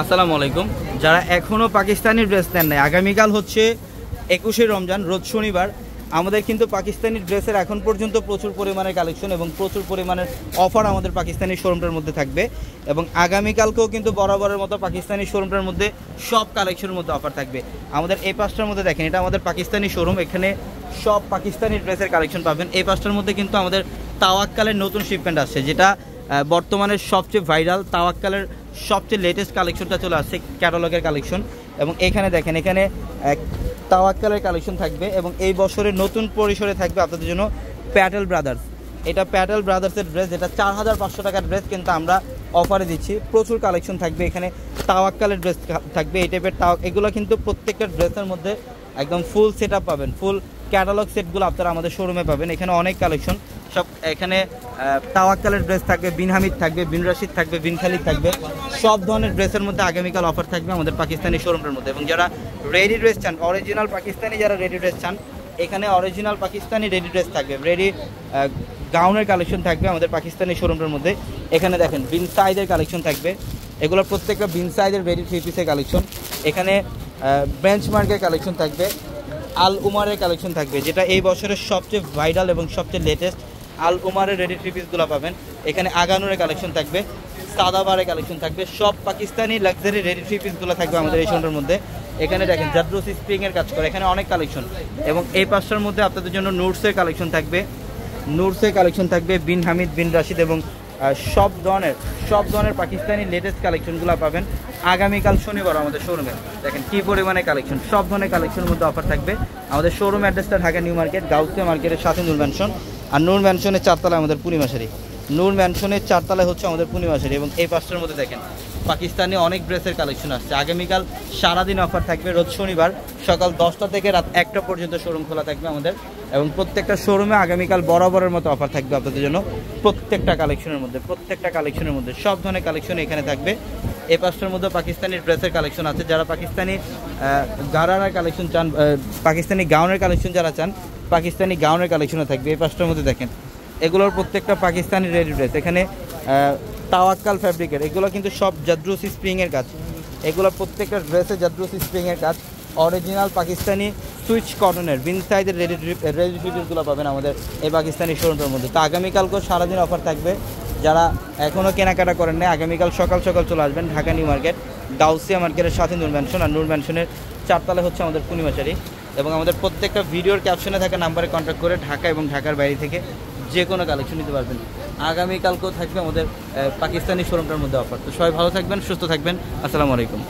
আসসালামু আলাইকুম। যারা এখনও পাকিস্তানি ড্রেস নেন নাই, আগামীকাল হচ্ছে 21শে রমজান, রোজ শনিবার। আমাদের কিন্তু পাকিস্তানি ড্রেসের এখন পর্যন্ত প্রচুর পরিমাণের কালেকশন এবং প্রচুর পরিমাণের অফার আমাদের পাকিস্তানি শোরুমটার মধ্যে থাকবে। এবং আগামীকালকেও কিন্তু বরাবরের মতো পাকিস্তানি শোরুমটার মধ্যে সব কালেকশনের মধ্যে অফার থাকবে। আমাদের এই পাঁচটার মধ্যে দেখেন, এটা আমাদের পাকিস্তানি শোরুম, এখানে সব পাকিস্তানি ড্রেসের কালেকশন পাবেন। এই পাঁচটার মধ্যে কিন্তু আমাদের তাওয়াক্কালের নতুন শিপমেন্ট আসছে, যেটা বর্তমানে সবচেয়ে ভাইরাল। তাওয়াক্কালের সবচেয়ে লেটেস্ট কালেকশনটা চলে আসছে, ক্যাটালগের কালেকশন। এবং এখানে দেখেন, এখানে তাওয়াক্কালের কালেকশন থাকবে এবং এই বছরের নতুন পরিসরে থাকবে আপনাদের জন্য প্যাটেল ব্রাদার্স। এটা প্যাটেল ব্রাদার্সের ড্রেস, যেটা 4500 টাকার ড্রেস কিন্তু আমরা অফারে দিচ্ছি। প্রচুর কালেকশন থাকবে, এখানে তাওয়াক্কালের ড্রেস থাকবে। এই টাইপের এগুলো কিন্তু প্রত্যেকটা ড্রেসের মধ্যে একদম ফুল সেট আপ পাবেন, ফুল ক্যাটালগ সেটগুলো আপনারা আমাদের শোরুমে পাবেন। এখানে অনেক কালেকশন, সব এখানে তাওয়াক্কালের ড্রেস থাকবে, বিন হামিদ থাকবে, বিন রাশিদ থাকবে, বিন খালিদ থাকবে। সব ধরনের ড্রেসের মধ্যে আগামীকাল অফার থাকবে আমাদের পাকিস্তানি শোরুমের মধ্যে। এবং যারা রেডি ড্রেস চান, অরিজিনাল পাকিস্তানি যারা রেডি ড্রেস চান, এখানে অরিজিনাল পাকিস্তানি রেডি ড্রেস থাকবে, রেডি গাউনের কালেকশন থাকবে আমাদের পাকিস্তানি শোরুমের মধ্যে। এখানে দেখেন বিন সাইজের কালেকশন থাকবে, এগুলো প্রত্যেকটা বিন সাইজের রেডি 3 পিসের কালেকশন। এখানে বেঞ্চমার্কের কালেকশন থাকবে, আল উমারের কালেকশন থাকবে, যেটা এই বছরের সবচেয়ে ভাইরাল এবং সবচেয়ে লেটেস্ট। আল উমারের রেডি 3 পিসগুলো পাবেন। এখানে আগানুরের কালেকশন থাকবে, সাদাবারের কালেকশন থাকবে, সব পাকিস্তানি লাক্সারি রেডি 3 পিসগুলো থাকবে আমাদের এই শোরুমের মধ্যে। এখানে দেখেন জাদ্রুস স্প্রিংয়ের কাজ করে, এখানে অনেক কালেকশন। এবং এই পাঁচটার মধ্যে আপনাদের জন্য নুটসের কালেকশন থাকবে, নুটসের কালেকশন থাকবে, বিন হামিদ, বিন রাশিদ এবং সব ধরনের পাকিস্তানি লেটেস্ট কালেকশনগুলো পাবেন আগামীকাল শনিবার আমাদের শোরুমে। দেখেন কী পরিমাণে কালেকশন, সব ধরনের কালেকশনের মধ্যে অফার থাকবে। আমাদের শোরুম অ্যাড্রেসটা ঢাকা নিউ মার্কেট, গাউসিয়া মার্কেটের সাথে নূর ম্যানশন। আর নূর ম্যানশনের 4 তলায় আমাদের পূর্ণিমাশারি, নূর ম্যানশনের 4 তলায় হচ্ছে আমাদের পূর্ণিমাশারি। এবং এই পাঁচটার মধ্যে দেখেন পাকিস্তানি অনেক ড্রেসের কালেকশন আসছে। আগামীকাল সারাদিন অফার থাকবে, রোজ শনিবার সকাল 10টা থেকে রাত 1টা পর্যন্ত শোরুম খোলা থাকবে আমাদের। এবং প্রত্যেকটা শোরুমে আগামীকাল বরাবরের মতো অফার থাকবে আপনাদের জন্য। প্রত্যেকটা কালেকশনের মধ্যে সব ধরনের কালেকশন এখানে থাকবে। এই পাঁচটার মধ্যে পাকিস্তানি ড্রেসের কালেকশন আছে। যারা পাকিস্তানি গারারার কালেকশন চান, পাকিস্তানি গাউনের কালেকশন যারা চান, পাকিস্তানি গাউনের কালেকশনও থাকবে। এই পাঁচটার মধ্যে দেখেন এগুলোর প্রত্যেকটা পাকিস্তানি রেডি ড্রেস। এখানে তাওয়াক্কাল ফ্যাব্রিকের, এগুলো কিন্তু সব জাদ্রুস স্প্রিংয়ের কাজ। এগুলো প্রত্যেকটা ড্রেসে জাদ্রুস স্প্রিংয়ের কাজ। অরিজিনাল পাকিস্তানি সুইচ কটনের বিন সাইজের রেডি ড্রেসগুলো পাবেন আমাদের এই পাকিস্তানি শোরুমের মধ্যে। তো আগামীকালকেও সারাদিন অফার থাকবে। যারা এখনও কেনাকাটা করেন না, আগামীকাল সকাল সকাল চলে আসবেন ঢাকা নিউ মার্কেট, গাউসিয়া মার্কেটের সাথে নূর ম্যানশন। আর নূর ম্যানশনের 4 তলায় হচ্ছে আমাদের পূর্ণিমাশারি। এবং আমাদের প্রত্যেকটা ভিডিওর ক্যাপশনে থাকা নাম্বারে কন্ট্যাক্ট করে ঢাকা এবং ঢাকার বাইরে থেকে যে কোনো কালেকশন নিতে পারবেন। আগামীকালকেও থাকবে আমাদের পাকিস্তানি শোরুমটার মধ্যে অফার। তো সবাই ভালো থাকবেন, সুস্থ থাকবেন। আসসালামু আলাইকুম।